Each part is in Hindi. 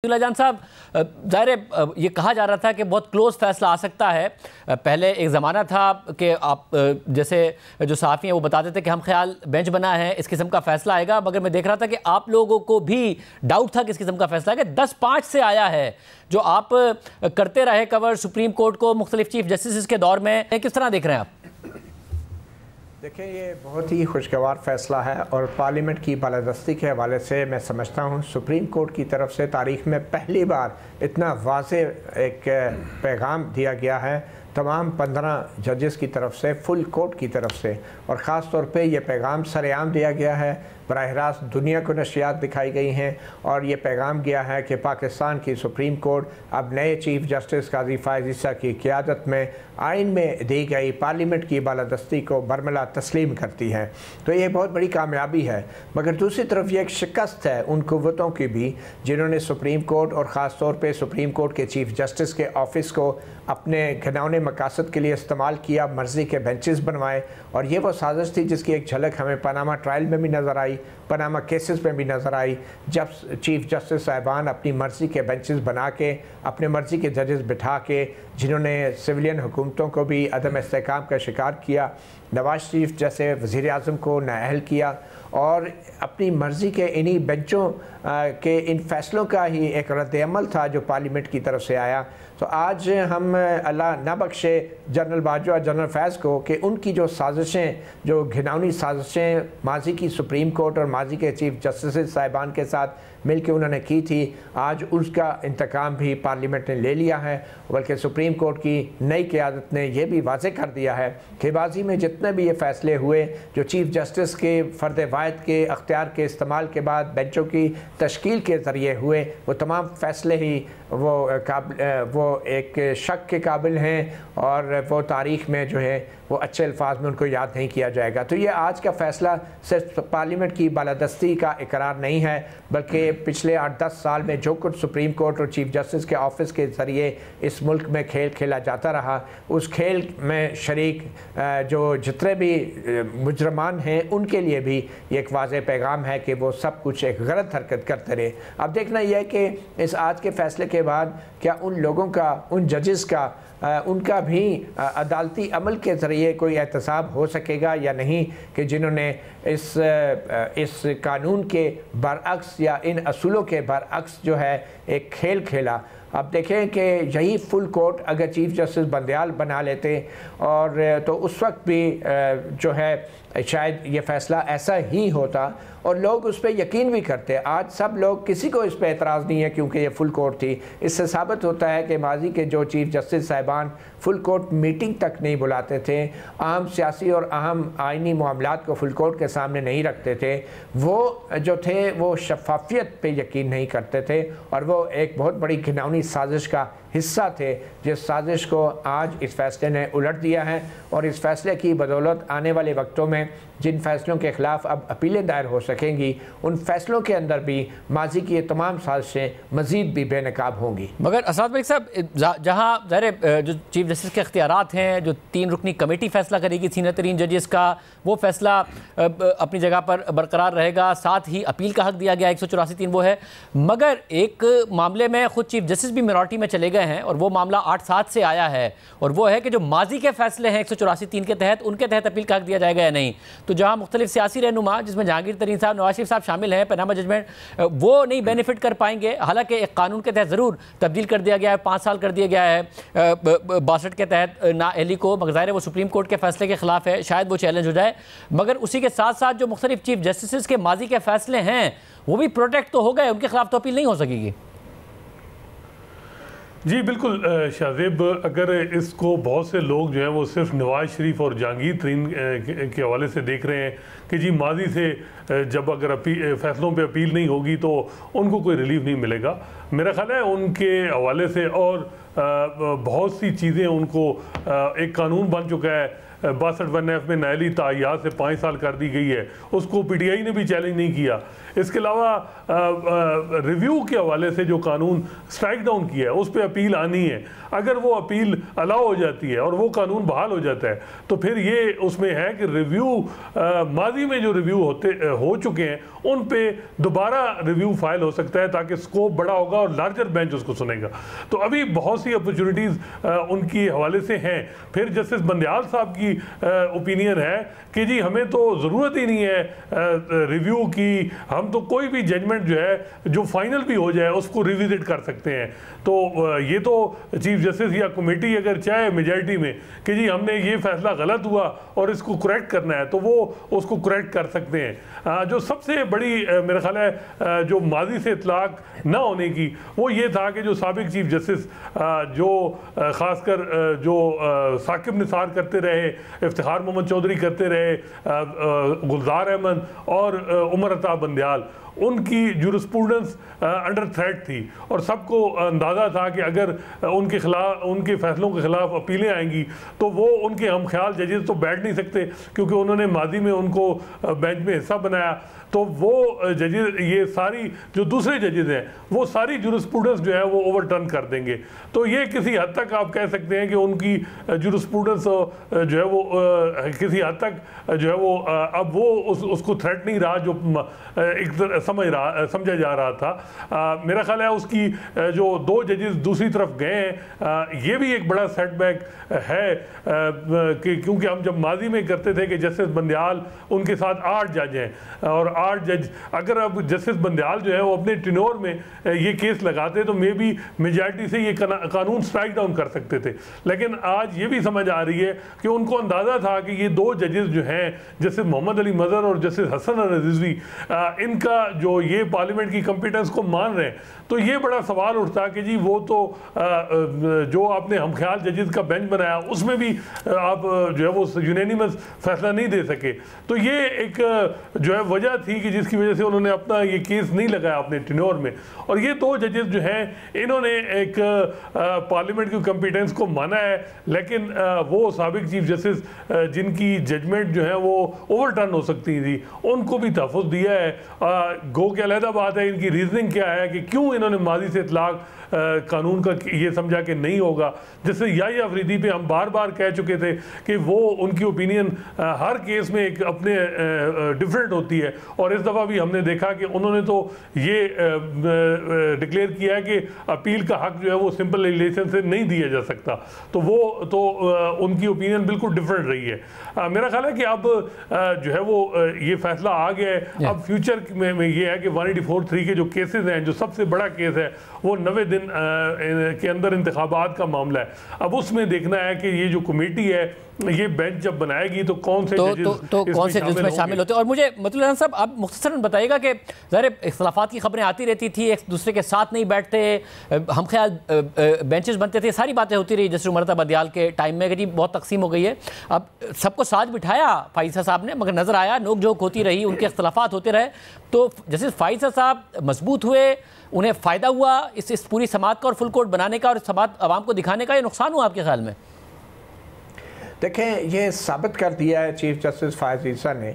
जान साहब, ज़ाहिर है ये कहा जा रहा था कि बहुत क्लोज फैसला आ सकता है। पहले एक ज़माना था कि आप जैसे जो सहाफ़ी हैं वो बताते थे कि हम ख्याल बेंच बना है, इस किस्म का फैसला आएगा, मगर मैं देख रहा था कि आप लोगों को भी डाउट था कि इस किस्म का फैसला आएगा। 10-5 से आया है जो आप करते रहे कवर सुप्रीम कोर्ट को मुख्तलिफ चीफ जस्टिस के दौर में, किस तरह देख रहे हैं आप? देखिए, ये बहुत ही खुशगवार फ़ैसला है और पार्लियामेंट की बालादस्ती के हवाले से मैं समझता हूँ सुप्रीम कोर्ट की तरफ से तारीख़ में पहली बार इतना वाज़े एक पैगाम दिया गया है तमाम 15 जजेस की तरफ से, फुल कोर्ट की तरफ से, और ख़ास तौर पे ये पैगाम सरेआम दिया गया है, बराह रास्त दुनिया को नशियात दिखाई गई हैं और ये पैगाम गया है कि पाकिस्तान की सुप्रीम कोर्ट अब नए चीफ जस्टिस काजी फ़ायज़ ईसा की क़ियादत में आइन में दी गई पार्लियामेंट की बालादस्ती को बरमला तस्लीम करती है। तो ये बहुत बड़ी कामयाबी है, मगर दूसरी तरफ ये एक शिकस्त है उन क़ुव्वतों की भी जिन्होंने सुप्रीम कोर्ट और ख़ास तौर पर सुप्रीम कोर्ट के चीफ जस्टिस के ऑफ़िस को अपने घिनौने मकासद के लिए इस्तेमाल किया, मर्ज़ी के बेंचेस बनवाए। और ये वो साजिश थी जिसकी एक झलक हमें पनामा ट्रायल में भी नज़र आई, पनामा केसेस में भी नज़र आई, जब चीफ जस्टिस साहिबान अपनी मर्ज़ी के बेंचेस बना के अपने मर्ज़ी के जजेस बिठा के, जिन्होंने सिविलियन हुकूमतों को भी अदम इस्तेहकाम का शिकार किया, नवाज शरीफ जैसे वज़ीर आज़म को नाअहल किया, और अपनी मर्ज़ी के इन्हीं बेंचों के इन फ़ैसलों का ही एक रद्द-ए-अमल था जो पार्लियामेंट की तरफ से आया। तो आज हम अल्लाह ना बख्शे जनरल बाजवा, जनरल फैज़ को कि उनकी जो साजिशें, जो घिनौनी साजिशें माजी की सुप्रीम कोर्ट और माजी के चीफ जस्टिस साहिबान के साथ मिल के उन्होंने की थी, आज उसका इंतकाम भी पार्लियामेंट ने ले लिया है। बल्कि सुप्रीम कोर्ट की नई क़ियादत ने यह भी वाज़े कर दिया है कि बाजी में जितने भी ये फ़ैसले हुए जो चीफ जस्टिस के फ़र्द वाहिद के अख्तियार के इस्तेमाल के बाद बेंचों की तश्कील के ज़रिए हुए, वो तमाम फ़ैसले ही वो एक शक के काबिल हैं और वो तारीख़ में जो है वो अच्छे अल्फाज में उनको याद नहीं किया जाएगा। तो ये आज का फ़ैसला सिर्फ पार्लियामेंट की बालादस्ती का इकरार नहीं है, बल्कि पिछले 8-10 साल में जो कुछ सुप्रीम कोर्ट और चीफ जस्टिस के ऑफ़िस के ज़रिए इस मुल्क में खेल खेला जाता रहा, उस खेल में शरीक जो जितने भी मुजरमान हैं उनके लिए भी ये एक वाज़े पैगाम है कि वो सब कुछ एक गलत हरकत करते रहे। अब देखना यह है कि इस आज के फ़ैसले के बाद क्या उन लोगों का, उन जजेस का, उनका भी अदालती अमल के ज़रिए कोई एहतसाब हो सकेगा या नहीं कि जिन्होंने इस कानून के बरअक्स या इन असूलों के बरअक्स जो है एक खेल खेला। अब देखें कि यही फुल कोर्ट अगर चीफ जस्टिस बंदयाल बना लेते और तो उस वक्त भी जो है शायद ये फ़ैसला ऐसा ही होता और लोग उस पर यकीन भी करते। आज सब लोग, किसी को इस पर एतराज़ नहीं है क्योंकि ये फुल कोर्ट थी। इससे साबित होता है कि माजी के जो चीफ जस्टिस साहिबान फुल कोर्ट मीटिंग तक नहीं बुलाते थे, अहम सियासी और अहम आइनी मामलात को फुल कोर्ट के सामने नहीं रखते थे, वो जो थे वो शफाफियत पे यकीन नहीं करते थे और वो एक बहुत बड़ी घिनौनी साजिश का हिस्सा थे, जिस साजिश को आज इस फैसले ने उलट दिया है। और इस फैसले की बदौलत आने वाले वक्तों में जिन फैसलों के ख़िलाफ़ अब अपीलें दायर हो सकेंगी, उन फैसलों के अंदर भी माजी की ये तमाम साजिशें मज़ीद भी बेनकाब होंगी। मगर असद भाई साहब, जहाँ ज़ाहिर जो चीफ जस्टिस के अख्तियारात हैं, जो 3 रुकनी कमेटी फ़ैसला करेगी सीनियर तरीन जजेस का, वो फ़ैसला अपनी जगह पर बरकरार रहेगा। साथ ही अपील का हक़ दिया गया 184(3) वो है। मगर एक मामले में ख़ुद चीफ जस्टिस भी मिनॉरिटी में चले गए हैं और वो मामला 8-7 से आया है, और वो है कि जो माजी के फ़ैसले हैं 184(3) के तहत, उनके तहत अपील का हक़ दिया जाएगा या नहीं। तो जहाँ मुख्तलिफ सियासी रहनुमा, जिसमें जहांगीर तरीन साहब, नवाज शरीफ साहब शामिल हैं, पनामा जजमेंट, वो नहीं बेनिफिट कर पाएंगे। हालांकि एक कानून के तहत ज़रूर तब्दील कर दिया गया है, 5 साल कर दिया गया है 62 के तहत नाअहली को, मगर ज़ाहिर है वो सुप्रीम कोर्ट के फैसले के ख़िलाफ़ है, शायद वो चैलेंज हो जाए। मगर उसी के साथ साथ जो मुख्तलिफ चीफ जस्टिस के माजी के फ़ैसले हैं वो भी प्रोटेक्ट तो हो गए, उनके खिलाफ तो अपील नहीं हो सकेगी। जी बिल्कुल शाहजेब, अगर इसको बहुत से लोग जो हैं वो सिर्फ नवाज शरीफ और जहांगीर तरीन के हवाले से देख रहे हैं कि जी माजी से जब अगर फैसलों पे अपील नहीं होगी तो उनको कोई रिलीफ नहीं मिलेगा, मेरा ख्याल है उनके हवाले से और बहुत सी चीज़ें उनको एक कानून बन चुका है 62(1)F में नायली तायात से 5 साल कर दी गई है, उसको PTI ने भी चैलेंज नहीं किया। इसके अलावा रिव्यू के हवाले से जो कानून स्ट्राइक डाउन किया है उस पर अपील आनी है। अगर वो अपील अलाउ हो जाती है और वो कानून बहाल हो जाता है तो फिर ये उसमें है कि रिव्यू माजी में जो रिव्यू हो चुके हैं उन पे दोबारा रिव्यू फाइल हो सकता है, ताकि स्कोप बड़ा होगा और लार्जर बेंच उसको सुनेगा। तो अभी बहुत सी अपॉर्चुनिटीज़ उनकी हवाले से हैं। फिर जस्टिस बंदयाल साहब की ओपिनियन है कि जी हमें तो ज़रूरत ही नहीं है रिव्यू की, हम तो कोई भी जजमेंट जो है जो फाइनल भी हो जाए उसको रिविजिट कर सकते हैं। तो ये तो चीफ जस्टिस या कमेटी अगर चाहे मेजॉरिटी में कि जी हमने ये फैसला गलत हुआ और इसको करेक्ट करना है तो वो उसको करेक्ट कर सकते हैं। जो सबसे बड़ी मेरा ख्याल है जो माजी से इतलाक ना होने की वो ये था कि जो साबिक चीफ जस्टिस जो ख़ासकर जो साकिब निसार करते रहे, इफ्तिखार मोहम्मद चौधरी करते रहे, गुलजार अहमद और उमर अता बंदयाल, उनकी जूरिस्प्रूडेंस अंडर थ्रेट थी और सबको अंदाज़ा था कि अगर उनके खिलाफ उनके फैसलों के खिलाफ अपीलें आएंगी तो वो उनके हम ख्याल जजेस तो बैठ नहीं सकते, क्योंकि उन्होंने माजी में उनको बेंच में हिस्सा बनाया। तो वो जजेस, ये सारी जो दूसरे जजेस हैं वो सारी जूरिस्प्रूडेंस जो है वो ओवरटर्न कर देंगे। तो ये किसी हद तक आप कह सकते हैं कि उनकी जूरिस्प्रूडेंस जो है वो किसी हद तक जो है वो अब वो उसको थ्रेट नहीं रहा जो एक समझा जा रहा था। मेरा ख्याल है उसकी जो 2 जजेस दूसरी तरफ गए हैं ये भी एक बड़ा सेटबैक है कि क्योंकि हम जब माजी में करते थे कि जस्टिस बंदयाल उनके साथ 8 जज हैं और 8 जज, अगर अब जस्टिस बंदयाल जो है वो अपने टिनोर में ये केस लगाते तो मे बी मेजॉरिटी से ये कानून स्ट्राइक डाउन कर सकते थे। लेकिन आज ये भी समझ आ रही है कि उनको अंदाज़ा था कि ये 2 जजेस जो हैं जस्टिस मोहम्मद अली मज़हर और जस्टिस हसन अल-रिजवी, इनका जो ये पार्लियामेंट की कॉम्पिटेंस को मान रहे हैं, तो ये बड़ा सवाल उठता कि जी वो तो जो आपने हम ख्याल जजेस का बेंच बनाया उसमें भी आप जो है वो यूनानिमस फैसला नहीं दे सके। तो ये एक जो है वजह थी कि जिसकी वजह से उन्होंने अपना ये केस नहीं लगाया अपने टिनोर में। और ये 2 जजेस जो हैं इन्होंने एक पार्लियामेंट की कॉम्पिटेंस को माना है, लेकिन वो साबिक चीफ जस्टिस जिनकी जजमेंट जो है वो ओवरटर्न हो सकती थी उनको भी तहफ़्फ़ुज़ दिया है। गो के अलहदा बात है इनकी रीजनिंग क्या है कि क्यों इन्होंने माजी से इतलाक कानून का ये समझा कि नहीं होगा। जैसे याहिया अफरीदी पे हम बार बार कह चुके थे कि वो उनकी ओपिनियन हर केस में एक अपने डिफरेंट होती है, और इस दफ़ा भी हमने देखा कि उन्होंने तो ये डिक्लेयर किया है कि अपील का हक जो है वो सिंपल लेजिस्लेशन से नहीं दिया जा सकता। तो वो तो उनकी ओपिनियन बिल्कुल डिफरेंट रही है। मेरा ख्याल है कि अब जो है वो ये फैसला आ गया है। अब फ्यूचर में ये है कि 184(3) के जो केसेस हैं, जो सबसे बड़ा केस है वो 90 दिन के अंदर इंतखाबात का मामला है। अब उसमें देखना है कि ये जो कमेटी है ये बेंच जब बनाएगी तो कौन से कौन से जजेस में शामिल होते हैं। और मुझे मतलूब हसन साहब आप मुख्तसरन बताइएगा कि ज़ाहिर इख्तलाफात की खबरें आती रहती थी, एक दूसरे के साथ नहीं बैठते, हम ख्याल बेंचेस बनते थे, सारी बातें होती रही जैसे उमर अता बंदयाल के टाइम में कि जी बहुत तकसीम हो गई है। अब सबको साथ बिठाया फाइज़ा साहब ने, मगर नज़र आया नोक झोंक होती रही, उनके इख्तलाफात होते रहे। तो जैसे फाइज़ा साहब मजबूत हुए, उन्हें फ़ायदा हुआ इस पूरी समात का और फुल कोर्ट बनाने का और समात आवाम को दिखाने का, या नुकसान हुआ आपके ख्याल में? देखें, ये साबित कर दिया है चीफ जस्टिस फ़ायज़ ईसा ने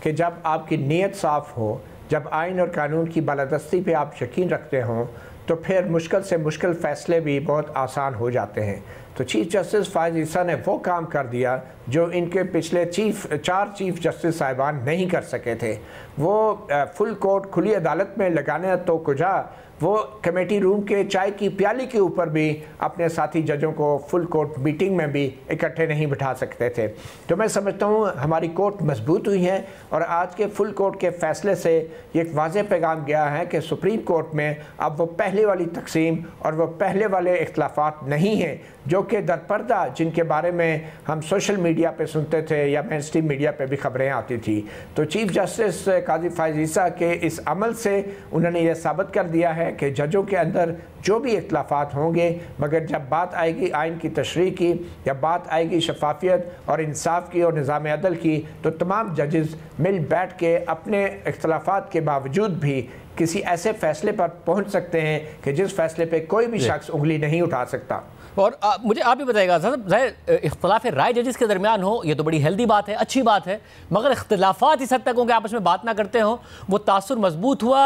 कि जब आपकी नीयत साफ़ हो, जब आइन और कानून की बालादस्ती पे आप यकीन रखते हों, तो फिर मुश्किल से मुश्किल फ़ैसले भी बहुत आसान हो जाते हैं। तो चीफ जस्टिस फ़ायज़ ईसा ने वो काम कर दिया जो इनके पिछले 4 चीफ जस्टिस साहिबान नहीं कर सके थे। वो फुल कोर्ट खुली अदालत में लगाने तो कुजा, वो कमेटी रूम के चाय की प्याली के ऊपर भी अपने साथी जजों को फुल कोर्ट मीटिंग में भी इकट्ठे नहीं बिठा सकते थे। तो मैं समझता हूँ हमारी कोर्ट मजबूत हुई है, और आज के फुल कोर्ट के फैसले से ये एक वाज़ेह पैगाम गया है कि सुप्रीम कोर्ट में अब वो पहले वाली तकसीम और वो पहले वाले इख्तलाफात नहीं हैं जो कि दरपर्दा, जिनके बारे में हम सोशल मीडिया पे सुनते थे या मेन स्ट्रीम मीडिया पे भी खबरें आती थी। तो चीफ जस्टिस काजी फ़ायज़ ईसा के इस अमल से उन्होंने ये साबित कर दिया है कि जजों के अंदर जो भी इख्तलाफात होंगे, मगर जब बात आएगी आइन की तशरीह की, जब बात आएगी शफाफियत और इंसाफ की और निज़ाम अदल की, तो तमाम जजेस मिल बैठ के अपने इख्तलाफात के बावजूद भी किसी ऐसे फैसले पर पहुंच सकते हैं कि जिस फैसले पे कोई भी शख्स उंगली नहीं उठा सकता। और मुझे आप भी बताइएगा साहब, ज़ाहिर इख्तलाफ राय जजेस के दरमियान हो, ये तो बड़ी हेल्दी बात है, अच्छी बात है, मगर इख्तलाफात इस हद तक हो कि आपस में बात ना करते हो, वो तासुर मजबूत हुआ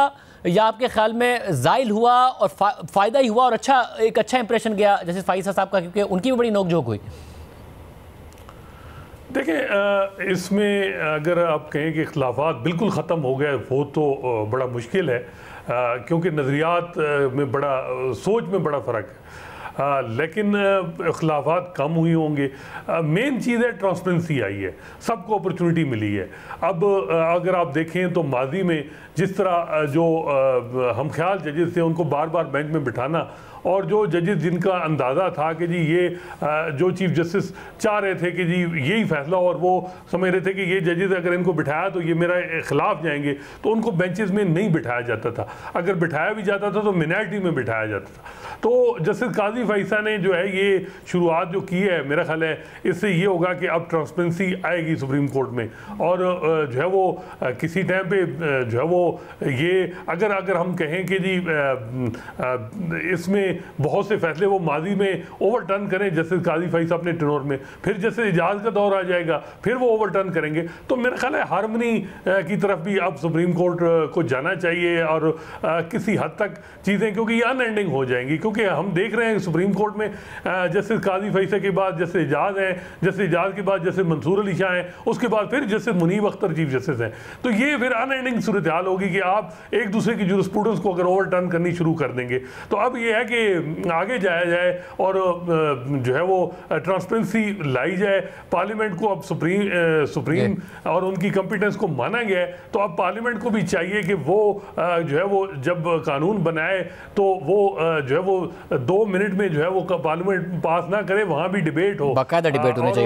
या आपके ख्याल में ज़ाइल हुआ और फ़ायदा ही हुआ और एक अच्छा इंप्रेशन गया जैसे फाइसा साहब का, क्योंकि उनकी भी बड़ी नोकझोंक हुई? देखें, इसमें अगर आप कहें कि इख्तलाफात बिल्कुल ख़त्म हो गए वो तो बड़ा मुश्किल है, क्योंकि नज़रियात में बड़ा सोच में बड़ा फ़र्क है। लेकिन इख्तलाफात कम हुई होंगे। मेन चीज़ है ट्रांसपेरेंसी आई है, सबको अपॉर्चुनिटी मिली है। अब अगर आप देखें तो माजी में जिस तरह जो हम ख्याल जजेस थे उनको बार बार बेंच में बिठाना, और जो जजेस जिनका अंदाज़ा था कि जी ये जो चीफ जस्टिस चाह रहे थे कि जी यही फैसला, और वो समझ रहे थे कि ये जजेस अगर इनको बिठाया तो ये मेरा खिलाफ जाएंगे, तो उनको बेंचेस में नहीं बिठाया जाता था। अगर बिठाया भी जाता था तो मिनॉरिटी में बिठाया जाता था। तो जस्टिस काजी फैसा ने जो है ये शुरुआत जो की है, मेरा ख्याल है इससे ये होगा कि अब ट्रांसपेरेंसी आएगी सुप्रीम कोर्ट में, और जो है वो किसी टाइम पे जो है वो ये अगर हम कहें कि जी इसमें बहुत से फैसले वो माजी में ओवरटर्न करें जस्टिस काजी फैसा अपने टेनोर में, फिर जस्टिस इजाज़ का दौर आ जाएगा, फिर वो ओवरटर्न करेंगे, तो मेरा ख्याल है हार्मनी की तरफ भी अब सुप्रीम कोर्ट को जाना चाहिए, और किसी हद तक चीज़ें क्योंकि ये अनएंडिंग हो जाएंगी, क्योंकि हम देख रहे हैं सुप्रीम कोर्ट में जस्टिस काजी फैसा के बाद जस्टिस इजाज़ हैं, जस्टिस इजाज़ के बाद जस्टिस मंसूर अली शाह हैं, उसके बाद फिर justice Munib Akhtar chief justice हैं। तो ये फिर अनएंडिंग सूरत हाल होगी कि आप एक दूसरे की जूरिस्प्रूडेंस को अगर ओवरटर्न करनी शुरू कर देंगे, तो अब ये है कि आगे जाया जाए और जो है वो ट्रांसपेरेंसी लाई जाए। पार्लियामेंट को अब सुप्रीम और उनकी कॉम्पिटेंस को माना गया है, तो अब पार्लियामेंट को भी चाहिए कि वो जो है वो जब कानून बनाए तो वो जो है वो 2 मिनट में जो है वो पार्लियामेंट पास ना करे, वहाँ भी डिबेट हो, बाकायदा डिबेट होनी चाहिए।